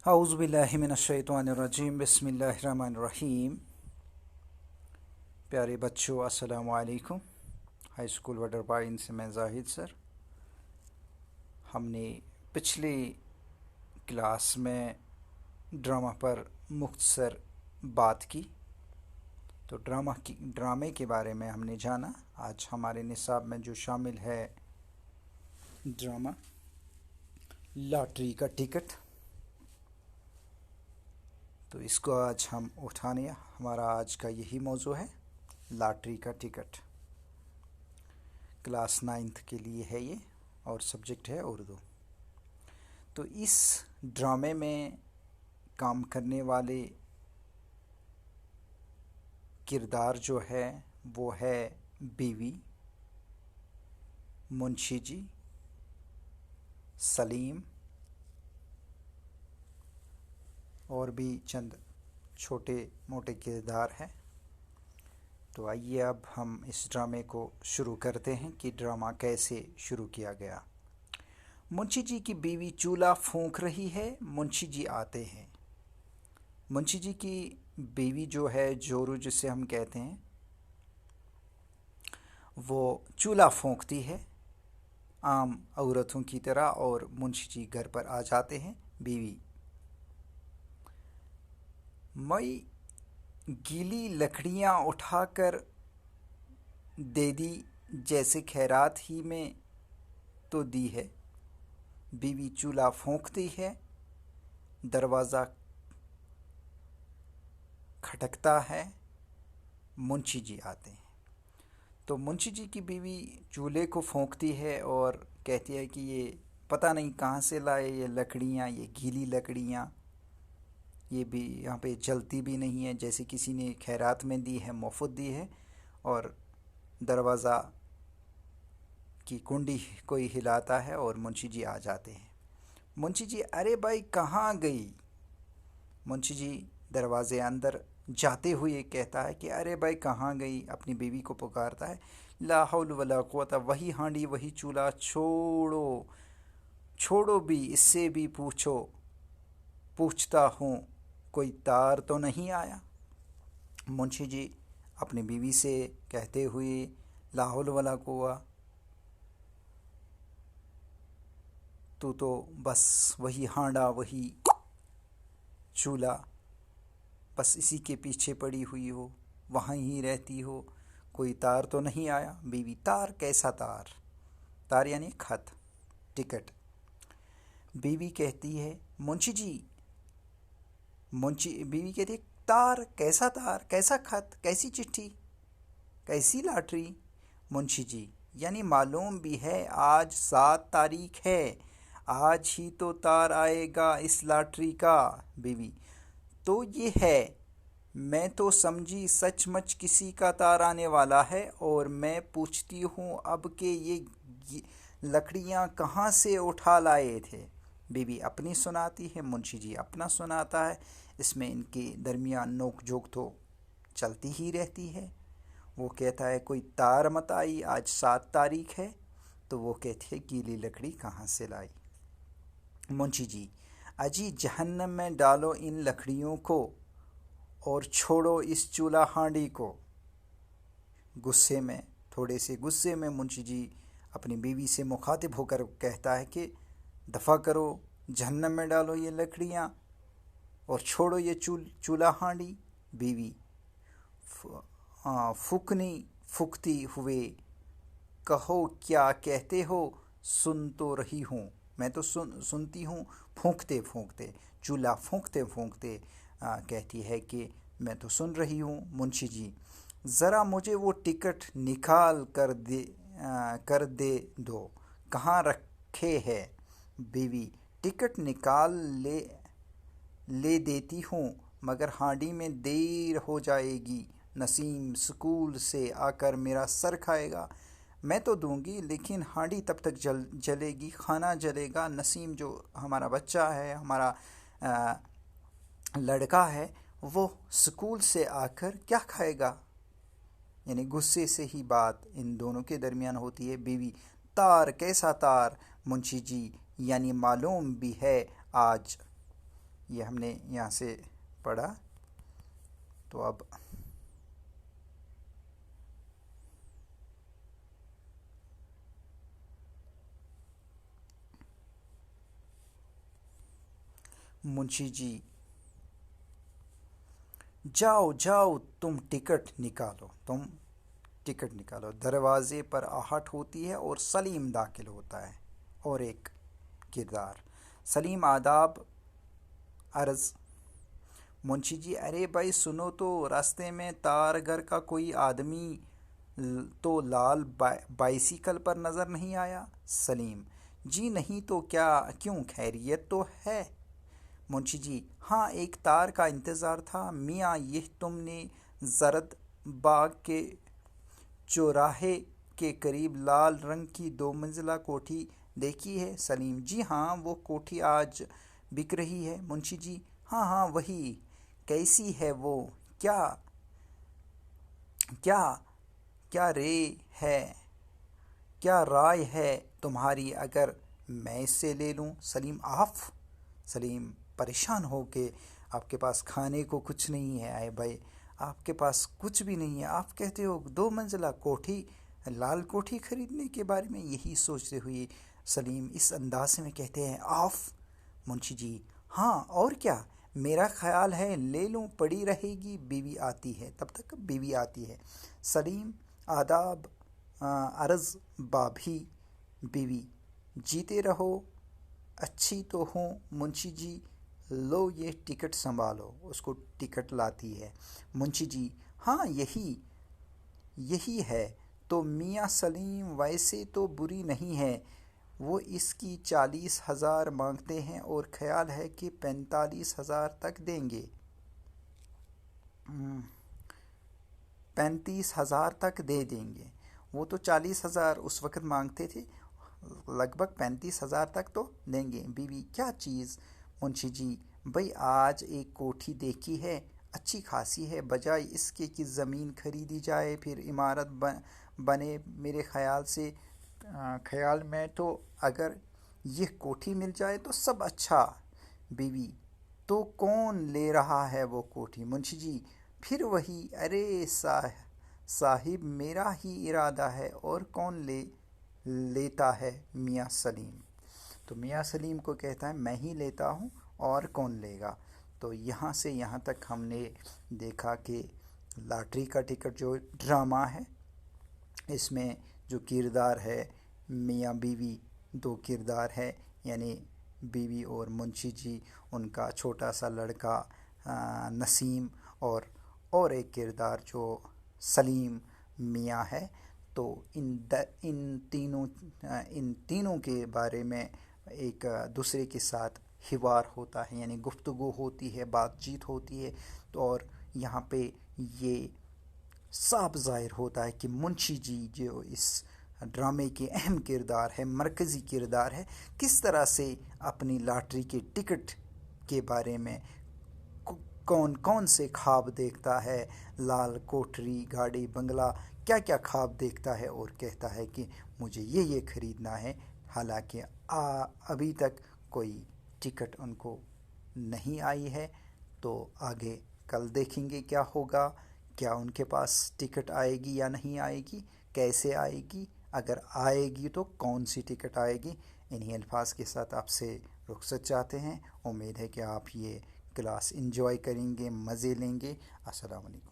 औज़ुबिल्लाहि मिनश्शैतानिर्रजीम बिस्मिल्लाहिर्रहमानिर्रहीम। प्यारे बच्चों, अस्सलामु अलैकुम। हाई स्कूल वडरबाइन से मैं जाहिद सर। हमने पिछली क्लास में ड्रामा पर मुख्तसर बात की, तो ड्रामे के बारे में हमने जाना। आज हमारे निसाब में जो शामिल है ड्रामा लॉटरी का टिकट, तो इसको आज हम उठाने, हमारा आज का यही मौजू है, लॉटरी का टिकट। क्लास 9th के लिए है ये और सब्जेक्ट है उर्दू। तो इस ड्रामे में काम करने वाले किरदार जो है वो है बीवी, मुंशी जी, सलीम और भी चंद छोटे मोटे किरदार हैं। तो आइए अब हम इस ड्रामे को शुरू करते हैं कि ड्रामा कैसे शुरू किया गया। मुंशी जी की बीवी चूल्हा फूंक रही है। मुंशी जी आते हैं। मुंशी जी की बीवी जो है, जोरू जिसे हम कहते हैं, वो चूल्हा फूंकती है आम औरतों की तरह, और मुंशी जी घर पर आ जाते हैं। बीवी मई गीली लकड़ियाँ उठाकर दे दी, जैसे खैरात ही में तो दी है। बीवी चूल्हा फूंकती है, दरवाज़ा खटकता है, मुंशी जी आते हैं। तो मुंशी जी की बीवी चूल्हे को फूंकती है और कहती है कि ये पता नहीं कहाँ से लाए ये लकड़ियाँ, ये गीली लकड़ियाँ, ये भी यहाँ पे जलती भी नहीं है, जैसे किसी ने खैरात में दी है, मुफ्त दी है। और दरवाज़ा की कुंडी कोई हिलाता है और मुंशी जी आ जाते हैं। मुंशी जी, अरे भाई कहाँ गई? मुंशी जी दरवाज़े अंदर जाते हुए कहता है कि अरे भाई कहाँ गई, अपनी बीवी को पुकारता है। ला हौल वला कुव्वता, वही हांडी वही चूल्हा, छोड़ो छोड़ो भी, इससे भी पूछो, पूछता हूँ कोई तार तो नहीं आया। मुंशी जी अपनी बीवी से कहते हुए, ला हौल वला कुव्वा, तू तो बस वही हांडा वही चूल्हा, बस इसी के पीछे पड़ी हुई हो, वहाँ ही रहती हो, कोई तार तो नहीं आया। बीवी, तार? कैसा तार? तार यानी खत, टिकट। बीवी कहती है, मुंशी जी, बीवी कहती है, तार? कैसा तार, कैसा खत, कैसी चिट्ठी, कैसी लॉटरी? मुंशी जी, यानी मालूम भी है आज 7 तारीख है, आज ही तो तार आएगा इस लॉटरी का। बीवी, तो ये है, मैं तो समझी सचमुच किसी का तार आने वाला है, और मैं पूछती हूँ अब के ये लकड़ियाँ कहाँ से उठा लाए थे। बीवी अपनी सुनाती है, मुंशी जी अपना सुनाता है। इसमें इनके दरमियान नोक झोंक तो चलती ही रहती है। वो कहता है कोई तार मत आई, आज 7 तारीख है। तो वो कहती है गीली लकड़ी कहाँ से लाई। मुंशी जी, अजी जहन्नम में डालो इन लकड़ियों को और छोड़ो इस चूल्हा हांडी को। गुस्से में, थोड़े से गुस्से में मुंशी जी अपनी बीवी से मुखातिब होकर कहता है कि दफ़ा करो, जहन्नम में डालो ये लकड़ियाँ और छोड़ो ये चूल्हा हांडी। बीवी फूकनी फूकती हुए, कहो क्या कहते हो, सुन तो रही हूँ। मैं तो सुनती हूँ, फूंकते फूंकते, चूल्हा फूंकते फूंकते कहती है कि मैं तो सुन रही हूँ। मुंशी जी, ज़रा मुझे वो टिकट निकाल कर दे दो, कहाँ रखे है? बीवी, टिकट निकाल ले देती हूँ, मगर हांडी में देर हो जाएगी। नसीम स्कूल से आकर मेरा सर खाएगा। मैं तो दूंगी, लेकिन हांडी तब तक जलेगी, खाना जलेगा। नसीम जो हमारा बच्चा है, हमारा लड़का है, वो स्कूल से आकर क्या खाएगा? यानी गुस्से से ही बात इन दोनों के दरमियान होती है। बीवी, तार? कैसा तार? मुंशी जी, यानी मालूम भी है आज ये हमने यहाँ से पढ़ा। तो अब मुंशी जी, जाओ जाओ, तुम टिकट निकालो। दरवाजे पर आहट होती है और सलीम दाखिल होता है। और एक किरदार। सलीम आदाब अर्ज। मुंशी जी, अरे भाई सुनो तो, रास्ते में तारघर का कोई आदमी तो लाल बाइसिकल पर नज़र नहीं आया। सलीम, जी नहीं तो क्या, क्यों, खैरियत तो है? मुंशी जी, हाँ, एक तार का इंतज़ार था। मियाँ, ये तुमने जरद बाग के चौराहे के करीब लाल रंग की 2 मंजिला कोठी देखी है? सलीम, जी हाँ, वो कोठी आज बिक रही है। मुंशी जी, हाँ हाँ वही। कैसी है वो? क्या क्या क्या रे है क्या राय है तुम्हारी अगर मैं इससे ले लूं? सलीम, आफ। सलीम परेशान हो के, आपके पास खाने को कुछ नहीं है आए भाई, आपके पास कुछ भी नहीं है, आप कहते हो 2 मंजिला कोठी, लाल कोठी खरीदने के बारे में? यही सोचते हुए सलीम इस अंदाज में कहते हैं, आफ। मुंशी जी, हाँ और क्या, मेरा ख्याल है ले लूं, पड़ी रहेगी, बीवी आती है तब तक, बीवी आती है। सलीम आदाब अर्ज़, बाभी बीवी, जीते रहो, अच्छी तो हूँ मुंशी जी, लो ये टिकट संभालो। उसको टिकट लाती है। मुंशी जी, हाँ यही यही है तो मियाँ सलीम, वैसे तो बुरी नहीं है। वो इसकी 40,000 मांगते हैं और ख्याल है कि 45,000 तक देंगे। 35,000 तक दे देंगे। वो तो 40,000 उस वक्त मांगते थे, लगभग 35,000 तक तो देंगे। बीवी, क्या चीज़? मुंशी जी, भाई आज एक कोठी देखी है, अच्छी खासी है, बजाय इसके कि ज़मीन खरीदी जाए फिर इमारत बने। मेरे ख्याल से ख्याल में तो अगर यह कोठी मिल जाए तो सब अच्छा। बीवी, तो कौन ले रहा है वो कोठी? मुंशी जी, फिर वही, अरे साहिब मेरा ही इरादा है, और कौन लेता है? मियाँ सलीम। तो मियाँ सलीम को कहता है, मैं ही लेता हूँ, और कौन लेगा? तो यहाँ से यहाँ तक हमने देखा कि लॉटरी का टिकट जो ड्रामा है, इसमें जो किरदार है, मियाँ बीवी 2 किरदार है, यानी बीवी और मुंशी जी, उनका छोटा सा लड़का नसीम, और एक किरदार जो सलीम मियाँ है। तो इन तीनों के बारे में एक दूसरे के साथ हिवार होता है, यानी गुफ्तगू होती है, बातचीत होती है। तो और यहाँ पे ये साफ ज़ाहिर होता है कि मुंशी जी जो इस ड्रामे के अहम किरदार है, मरकज़ी किरदार है, किस तरह से अपनी लॉटरी के टिकट के बारे में कौन कौन से ख्वाब देखता है, लाल कोठरी, गाड़ी, बंगला, क्या क्या ख्वाब देखता है, और कहता है कि मुझे ये ख़रीदना है। हालांकि अभी तक कोई टिकट उनको नहीं आई है। तो आगे कल देखेंगे क्या होगा, क्या उनके पास टिकट आएगी या नहीं आएगी, कैसे आएगी, अगर आएगी तो कौन सी टिकट आएगी। इन्हीं अल्फाज के साथ आपसे रुखसत चाहते हैं। उम्मीद है कि आप ये क्लास एंजॉय करेंगे, मज़े लेंगे। अस्सलाम वालेकुम।